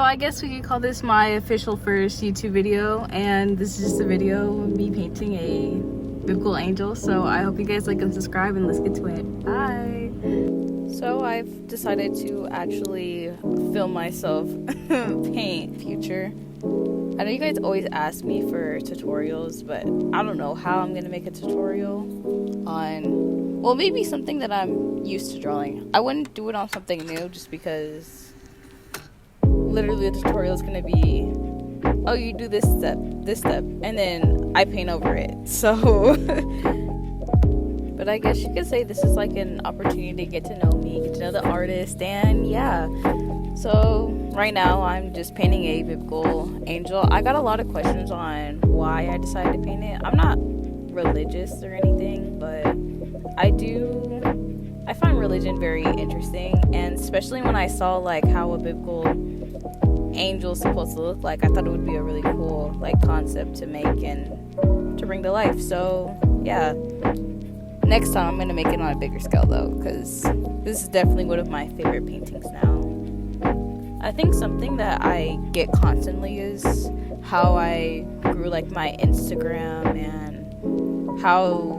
I guess we could call this my official first YouTube video, and this is just a video of me painting a biblical angel. So I hope you guys like and subscribe, and let's get to it. Bye. So I've decided to actually film myself paint future. I know you guys always ask me for tutorials, but I don't know how I'm gonna make a tutorial on, well, maybe something that I'm used to drawing. I wouldn't do it on something new just because literally the tutorial is gonna be, oh, you do this step, and then I paint over it. So but I guess you could say this is like an opportunity to get to know me, get to know the artist, and yeah. So right now I'm just painting a biblical angel. I got a lot of questions on why I decided to paint it. I'm not religious or anything, but I find religion very interesting, and especially when I saw like how a biblical angel is supposed to look like, I thought it would be a really cool like concept to make and to bring to life. So yeah, next time I'm gonna make it on a bigger scale though, because this is definitely one of my favorite paintings now. I think something that I get constantly is how I grew like my Instagram, and how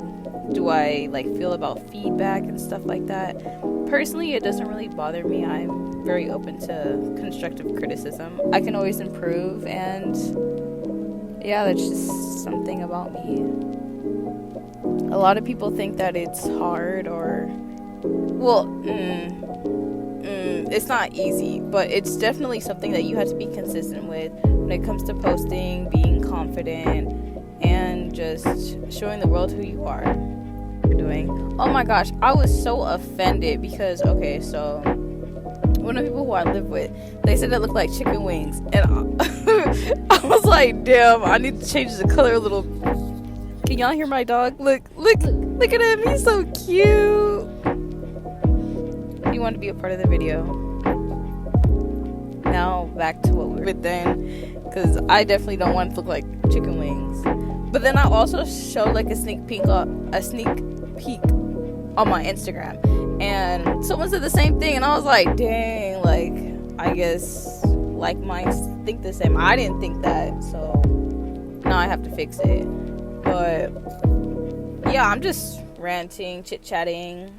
do I like feel about feedback and stuff like that. Personally, it doesn't really bother me. I'm very open to constructive criticism. I can always improve, and yeah, that's just something about me. A lot of people think that it's hard, or well, it's not easy, but it's definitely something that you have to be consistent with when it comes to posting, being confident, and just showing the world who you are. Doing. Oh my gosh, I was so offended because, okay, so one of the people who I live with, they said it looked like chicken wings, and I was like, damn, I need to change the color a little. Can y'all hear my dog? Look at him, he's so cute. You want to be a part of the video. Now back to what we were then, because I definitely don't want it to look like chicken wings. But then I also showed like a sneak peek on my Instagram, and someone said the same thing, and I was like, dang, like I guess like minds think the same. I didn't think that, so now I have to fix it. But yeah, I'm just ranting, chit-chatting.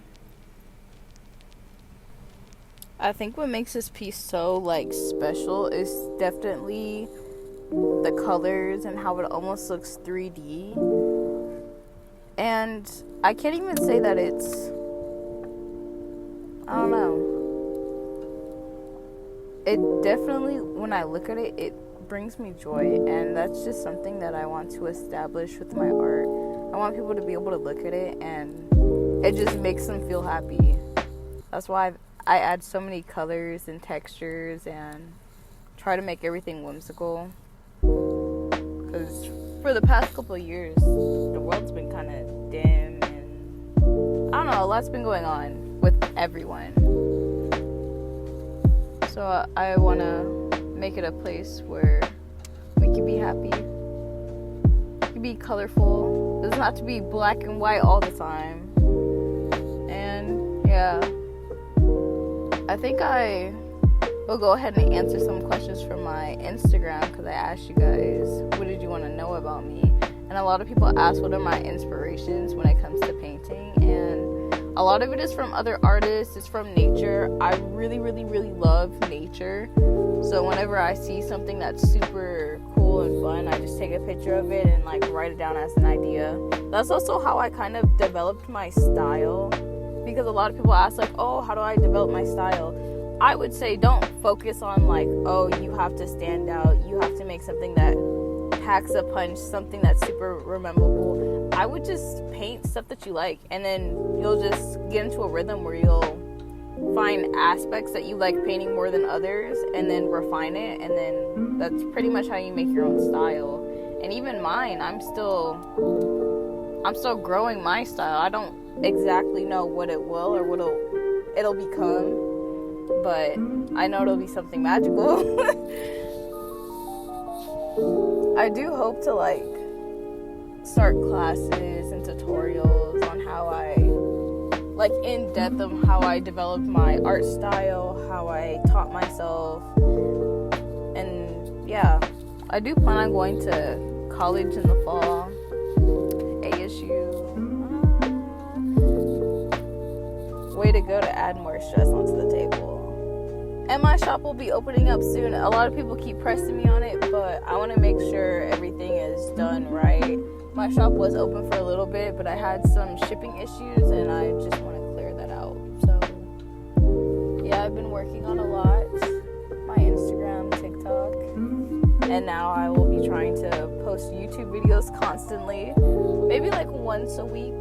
I think what makes this piece so like special is definitely the colors and how it almost looks 3D. And I can't even say that it's, I don't know. It definitely, when I look at it, it brings me joy, and that's just something that I want to establish with my art. I want people to be able to look at it and it just makes them feel happy. That's why I add so many colors and textures and try to make everything whimsical. Because for the past couple of years, the world's been kind of dim, and I don't know, a lot's been going on with everyone. So I want to make it a place where we can be happy, it can be colorful. It doesn't have to be black and white all the time. And yeah, I think I will go ahead and answer some questions from my Instagram, because I asked you guys, what did you want to know about me? And a lot of people ask what are my inspirations when it comes to painting, and a lot of it is from other artists. It's from nature. I really love nature, so whenever I see something that's super cool and fun, I just take a picture of it and like write it down as an idea. That's also how I kind of developed my style, because a lot of people ask like, oh, how do I develop my style? I would say don't focus on like, oh, you have to stand out, you have to make something that packs a punch, something that's super memorable. I would just paint stuff that you like, and then you'll just get into a rhythm where you'll find aspects that you like painting more than others, and then refine it, and then that's pretty much how you make your own style. And even mine, I'm still growing my style. I don't exactly know what it will or what it'll become, but I know it'll be something magical. I do hope to like start classes and tutorials on how I like in depth of how I developed my art style, how I taught myself, I do plan on going to college in the fall. ASU. Way to go to add more stress onto the table. And my shop will be opening up soon. A lot of people keep pressing me on it, but I want to make sure everything is done right. My shop was open for a little bit, but I had some shipping issues, and I just want to clear that out. So, yeah, I've been working on a lot. My Instagram, TikTok, and now I will be trying to post YouTube videos constantly. Maybe like once a week.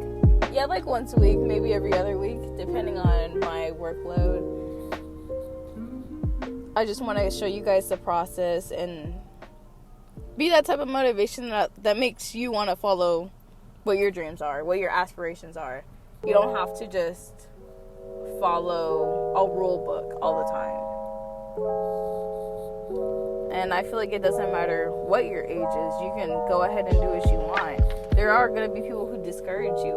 Yeah, like once a week, maybe every other week, depending on my workload. I just want to show you guys the process and be that type of motivation that makes you want to follow what your dreams are, what your aspirations are. You don't have to just follow a rule book all the time. And I feel like it doesn't matter what your age is. You can go ahead and do what you want. There are going to be people who discourage you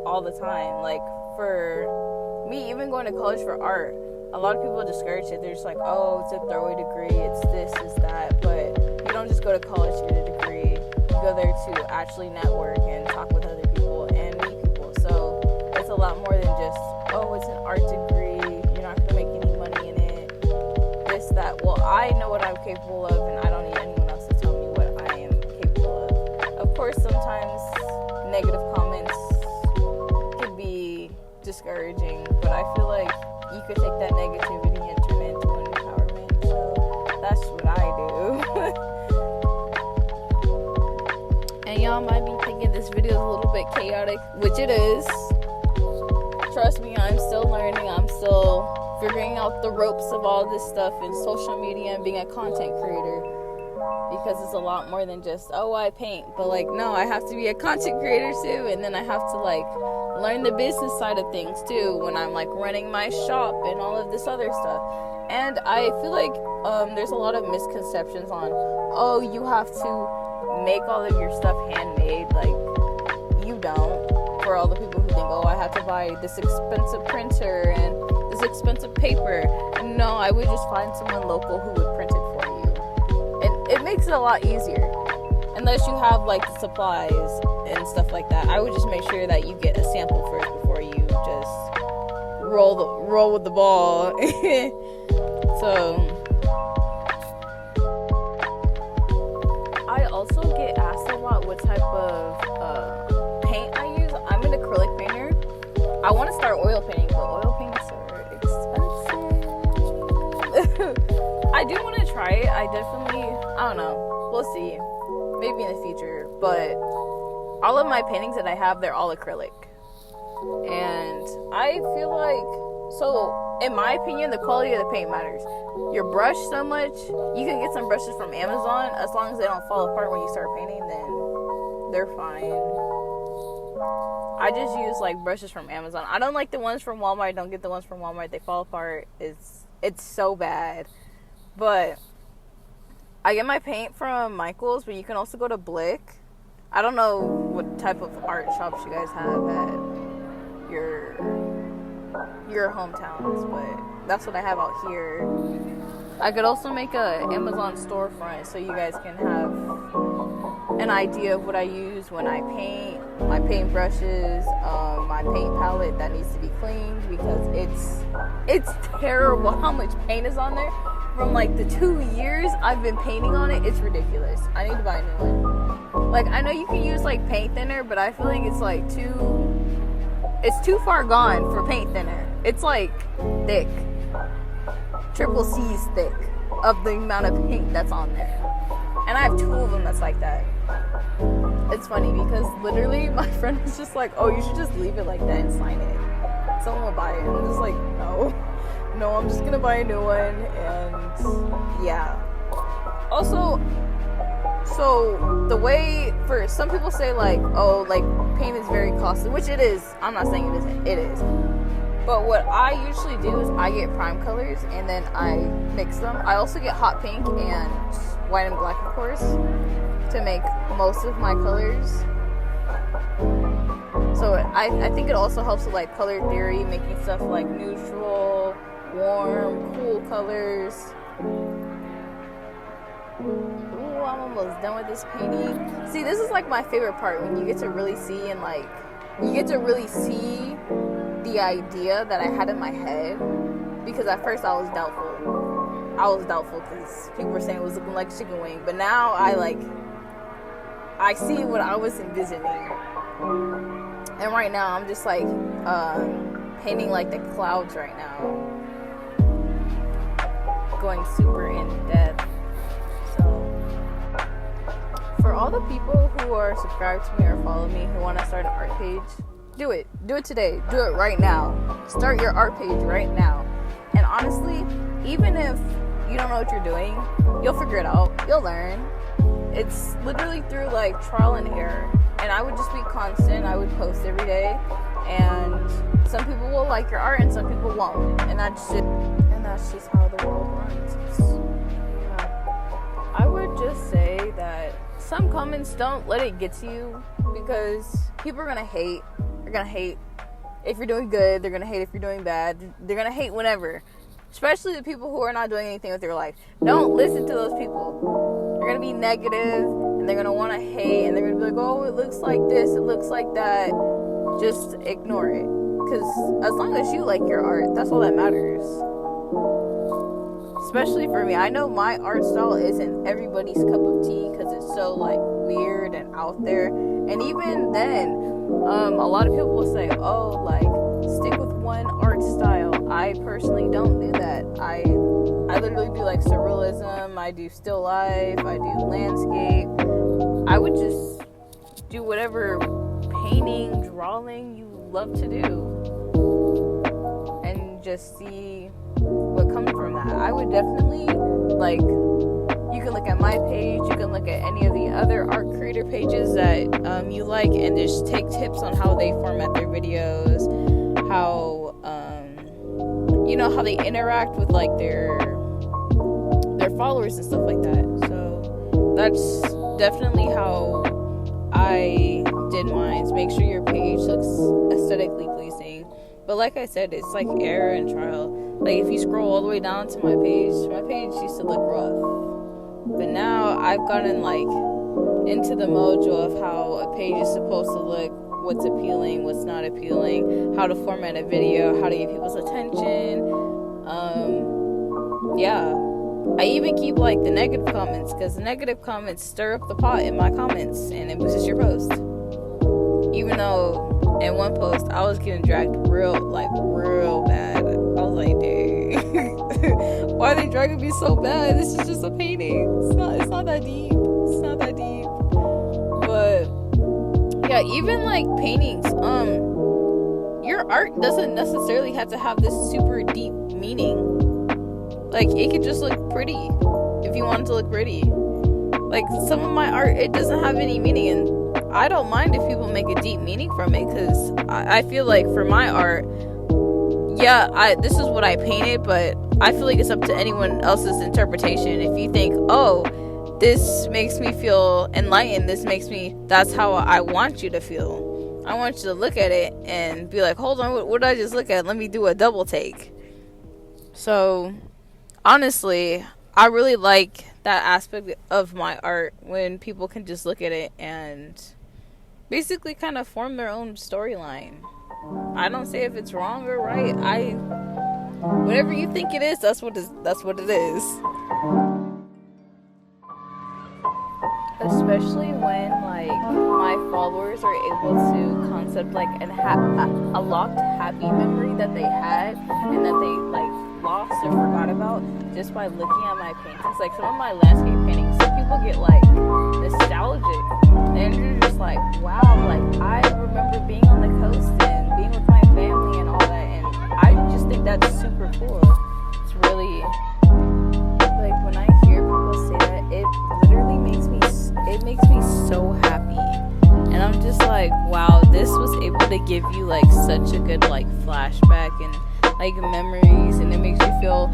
all the time. Like for me, even going to college for art, a lot of people discourage it. They're just like, oh, it's a throwaway degree, it's this, it's that. But you don't just go to college to get a degree. You go there to actually network and talk with other people and meet people. So it's a lot more than just, oh, it's an art degree, you're not going to make any money in it, this, that. Well, I know what I'm capable of, and I don't need anyone else to tell me what I am capable of. Of course, sometimes negative comments can be discouraging, but I feel like you could take that negativity and turn it into an empowerment. So that's what I do. And y'all might be thinking this video is a little bit chaotic, which it is. Trust me, I'm still learning. I'm still figuring out the ropes of all this stuff in social media and being a content creator. Because it's a lot more than just, oh, I paint. But like, no, I have to be a content creator too. And then I have to like learn the business side of things too when I'm like running my shop and all of this other stuff. And I feel like there's a lot of misconceptions on, oh, you have to make all of your stuff handmade. Like, you don't. For all the people who think, oh, I have to buy this expensive printer and this expensive paper. No, I would just find someone local who would print it for you. And it makes it a lot easier. Unless you have like the supplies and stuff like that. I would just make sure that you get a sample first before you just roll with the ball. So I also get asked a lot what type of paint I use. I'm an acrylic painter. I want to start oil painting, but oil paints are expensive. I do want to try it. I don't know. We'll see. Maybe in the future. But all of my paintings that I have, they're all acrylic. And I feel like, so in my opinion, the quality of the paint matters. Your brush so much, you can get some brushes from Amazon. As long as they don't fall apart when you start painting, then they're fine. I just use like brushes from Amazon. I don't like the ones from Walmart. Don't get the ones from Walmart. They fall apart. It's so bad. But I get my paint from Michael's, but you can also go to Blick. I don't know what type of art shops you guys have at your hometowns, but that's what I have out here. I could also make a Amazon storefront so you guys can have an idea of what I use when I paint, my paint brushes, my paint palette that needs to be cleaned, because it's terrible how much paint is on there. From like the 2 years I've been painting on it, it's ridiculous. I need to buy a new one. Like, I know you can use like paint thinner, but I feel like it's like it's too far gone for paint thinner. It's like thick, triple C's thick of the amount of paint that's on there. And I have 2 of them that's like that. It's funny because literally my friend was just like, oh, you should just leave it like that and sign it. Someone will buy it. And I'm just like, no, I'm just gonna buy a new one. And yeah. Also, so the way, for some people say like, oh, like paint is very costly, which it is. I'm not saying it isn't. It is. But what I usually do is I get prime colors and then I mix them. I also get hot pink and white and black, of course, to make most of my colors. So I think it also helps with like color theory, making stuff like neutral, warm, cool colors. Ooh, I'm almost done with this painting. See, this is like my favorite part, when you get to really see and like, you get to really see the idea that I had in my head. Because at first I was doubtful because people were saying it was looking like a chicken wing. But now I see what I was envisioning. And right now I'm just like painting like the clouds right now. Going super in depth. So for all the people who are subscribed to me or follow me who want to start an art page, do it today, do it right now. Start your art page right now. And honestly, even if you don't know what you're doing, you'll figure it out, you'll learn. It's literally through like trial and error. And I would just be constant. I would post every day, and some people will like your art and some people won't, and that's just how the world runs. Yeah. I would just say that some comments, don't let it get to you, because people are gonna hate. They're gonna hate if you're doing good. They're gonna hate if you're doing bad. They're gonna hate whenever, especially the people who are not doing anything with their life. Don't listen to those people. They're gonna be negative, and they're gonna want to hate, and they're gonna be like, oh, it looks like this, it looks like that. Just ignore it, because as long as you like your art, that's all that matters. Especially for me, I know my art style isn't everybody's cup of tea, because it's so like weird and out there. And even then, a lot of people will say, oh, like, stick with one art style. I personally don't do that. I literally do like surrealism, I do still life, I do landscape. I would just do whatever painting, drawing you love to do, and just see what comes from that. I would definitely, like, you can look at my page, you can look at any of the other art creator pages that you like, and just take tips on how they format their videos, how how they interact with like their followers and stuff like that. So that's definitely how I did mine. Make sure your page looks aesthetically pleasing. But like I said, it's like error and trial. Like if you scroll all the way down to my page used to look rough. But now I've gotten like into the mojo of how a page is supposed to look, what's appealing, what's not appealing, how to format a video, how to get people's attention. Yeah. I even keep like the negative comments, because the negative comments stir up the pot in my comments and it boosts your post. Even though in one post I was getting dragged real bad. I was like, dude, why are they dragging me so bad? This is just a painting. It's not that deep. It's not that deep. But yeah, even like paintings, your art doesn't necessarily have to have this super deep meaning. Like, it could just look pretty if you want it to look pretty. Like, some of my art, it doesn't have any meaning, and I don't mind if people make a deep meaning from it, because I feel like for my art, yeah, this is what I painted, but I feel like it's up to anyone else's interpretation. If you think, oh, this makes me feel enlightened, that's how I want you to feel. I want you to look at it and be like, hold on, what did I just look at? Let me do a double take. So honestly, I really like that aspect of my art, when people can just look at it and basically kind of form their own storyline. I don't say if it's wrong or right. Whatever you think it is, that's what it is. Especially when like my followers are able to concept like a locked happy memory that they had and that they like lost or forgot about just by looking at my paintings. Like some of my landscape paintings, some people get like nostalgic and you're just like, wow, like I remember being on the coast and being with my family and all that, and I just think that's super cool. It's really like, when I hear people say that, it literally makes me so happy. And I'm just like, wow, this was able to give you like such a good like flashback and like memories, and it makes you feel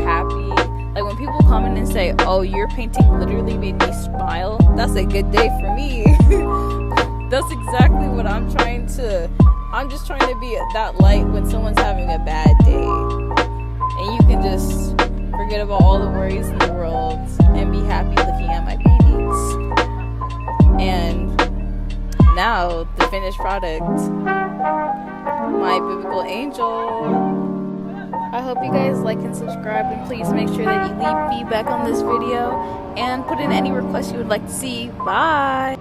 happy. Like when people comment and say, oh, your painting literally made me smile, that's a good day for me. That's exactly what I'm just trying to be that light when someone's having a bad day, and you can just forget about all the worries in the world and be happy looking at my paintings. now the finished product, my biblical angel. I hope you guys like and subscribe, and please make sure that you leave feedback on this video and put in any requests you would like to see. Bye.